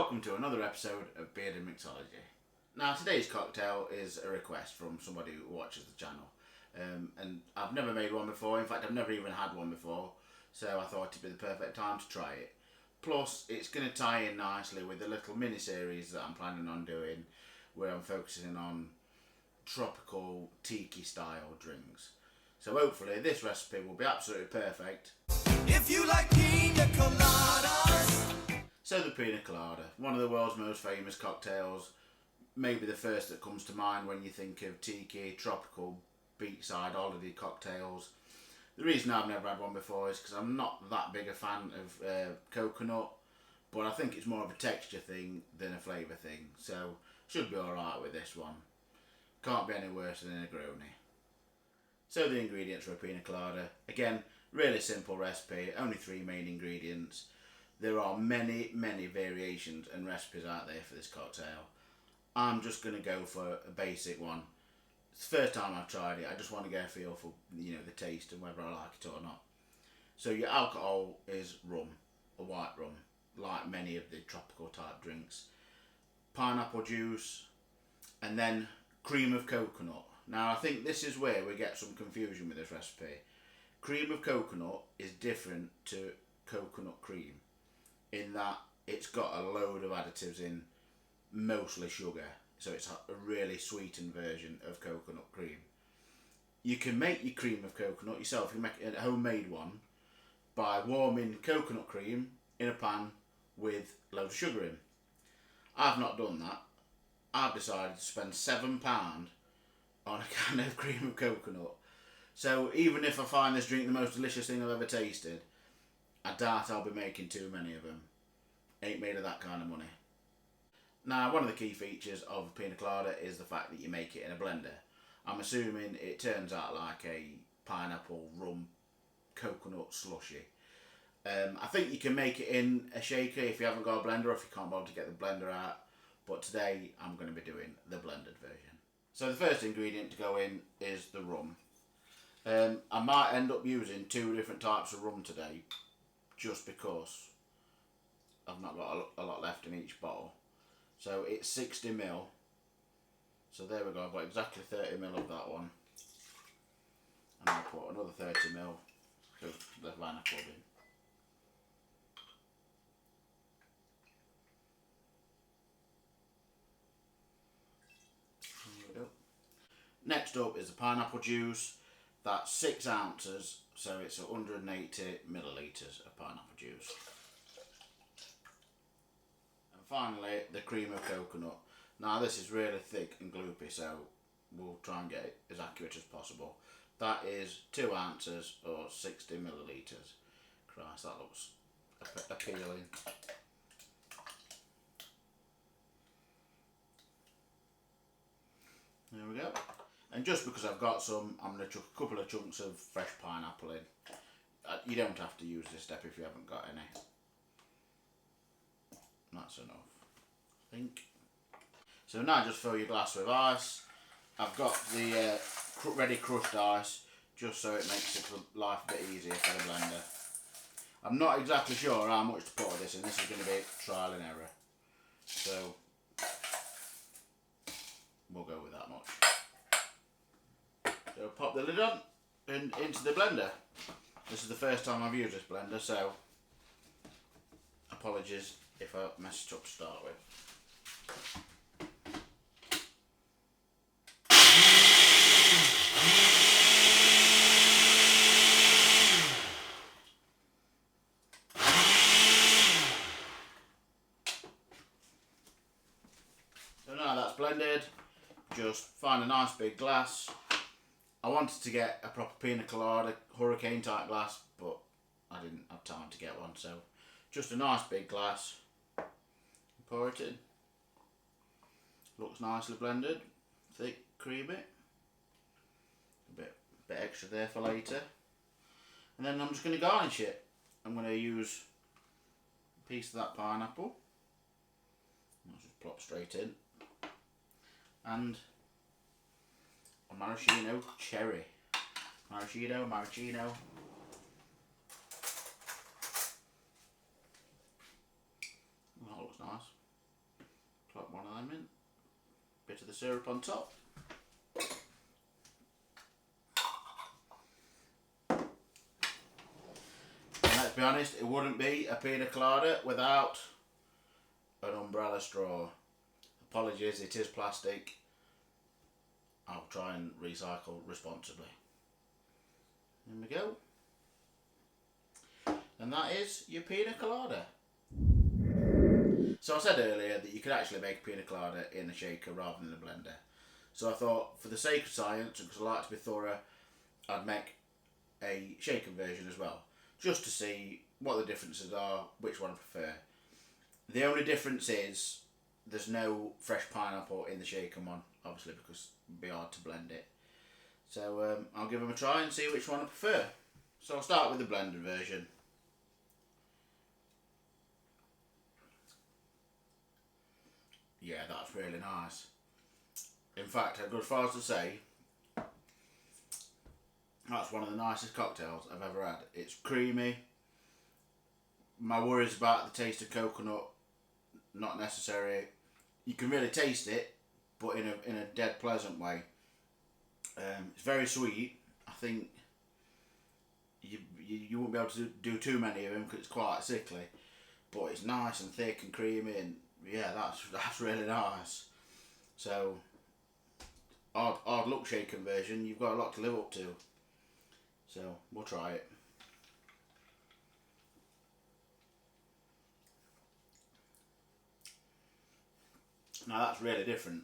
welcome to another episode of Beard and Mixology. Now today's cocktail is a request from somebody who watches the channel, and I've never made one before. In fact, I've never even had one before, so I thought it'd be the perfect time to try it. Plus, it's going to tie in nicely with the little mini-series that I'm planning on doing, where I'm focusing on tropical tiki style drinks. So hopefully this recipe will be absolutely perfect. If you like Piña Coladas. So the Piña Colada, one of the world's most famous cocktails, maybe the first that comes to mind when you think of tiki, tropical, beachside holiday cocktails. The reason I've never had one before is because I'm not that big a fan of coconut, but I think it's more of a texture thing than a flavour thing, so should be alright with this one. Can't be any worse than a Negroni. So the ingredients for a Piña Colada, again, really simple recipe, only 3 main ingredients. There are many variations and recipes out there for this cocktail. I'm just going to go for a basic one. It's the first time I've tried it. I just want to get a feel for the taste and whether I like it or not. So your alcohol is rum, a white rum, like many of the tropical type drinks. Pineapple juice, and then cream of coconut. Now I think this is where we get some confusion with this recipe. Cream of coconut is different to coconut cream in that it's got a load of additives in, mostly sugar, so it's a really sweetened version of coconut cream. You can make your cream of coconut yourself. You make a homemade one by warming coconut cream in a pan with loads of sugar in. I've not done that. I've decided to spend £7 on a can of cream of coconut. So even if I find this drink the most delicious thing I've ever tasted, I doubt I'll be making too many of them. Ain't made of that kind of money. Now, one of the key features of a Piña Colada is the fact that you make it in a blender. I'm assuming it turns out like a pineapple rum coconut slushy. I think you can make it in a shaker if you haven't got a blender or if you can't bother to get the blender out. But today I'm going to be doing the blended version. So the first ingredient to go in is the rum. I might end up using 2 different types of rum today, just because I've not got a lot left in each bottle. So it's 60ml. So there we go, I've got exactly 30ml of that one. And I'll put another 30ml of the Havana Club in. There we go. Next up is the pineapple juice. That's 6 ounces, so it's 180 millilitres of pineapple juice. And finally, the cream of coconut. Now this is really thick and gloopy, so we'll try and get it as accurate as possible. That is 2 ounces or 60 millilitres. Christ, that looks appealing. There we go. And just because I've got some, I'm going to chuck a couple of chunks of fresh pineapple in. You don't have to use this step if you haven't got any. That's enough, I think. So now just fill your glass with ice. I've got the ready crushed ice, just so it makes life a bit easier for the blender. I'm not exactly sure how much to put of this in. This is going to be trial and error. So we'll go with that much. So pop the lid on and into the blender. This is the first time I've used this blender, so apologies if I messed up to start with. So now that's blended, just find a nice big glass. I wanted to get a proper Piña Colada hurricane type glass, but I didn't have time to get one, so just a nice big glass. Pour it in. Looks nicely blended, thick, creamy. A bit extra there for later. And then I'm just going to garnish it. I'm going to use a piece of that pineapple. I'll just plop straight in. And a maraschino cherry. Maraschino. Oh, that looks nice. lemon, bit of the syrup on top. And let's be honest, it wouldn't be a pina colada without an umbrella straw. Apologies, it is plastic. I'll try and recycle responsibly. There we go. And that is your pina colada. So I said earlier that you could actually make a pina colada in a shaker rather than a blender. So I thought, for the sake of science, and because I like to be thorough, I'd make a shaken version as well, just to see what the differences are, which one I prefer. The only difference is there's no fresh pineapple in the shaken one, obviously, because it'd be hard to blend it. So I'll give them a try and see which one I prefer. So I'll start with the blended version. Yeah, that's really nice. In fact, I'd go as far as to say that's one of the nicest cocktails I've ever had. It's creamy. My worries about the taste of coconut, not necessary. You can really taste it, but in a dead pleasant way. It's very sweet. I think you won't be able to do too many of them because it's quite sickly. But it's nice and thick and creamy, and yeah, that's really nice. So, odd look shaken version, you've got a lot to live up to. So, we'll try it. Now that's really different.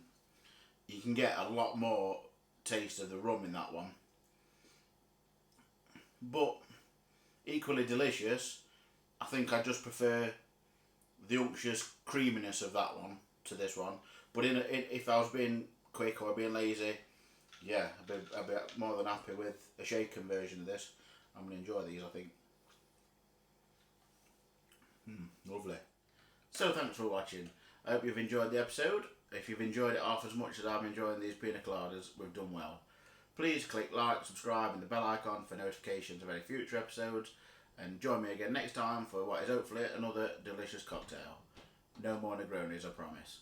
You can get a lot more taste of the rum in that one. But, equally delicious. I think I just prefer the unctuous creaminess of that one to this one. But if I was being quick or being lazy, yeah, I'd be more than happy with a shaken version of this. I'm going to enjoy these, I think. Lovely. So thanks for watching. I hope you've enjoyed the episode. If you've enjoyed it half as much as I'm enjoying these pina coladas, we've done well. Please click like, subscribe and the bell icon for notifications of any future episodes. And join me again next time for what is hopefully another delicious cocktail. No more Negronis, I promise.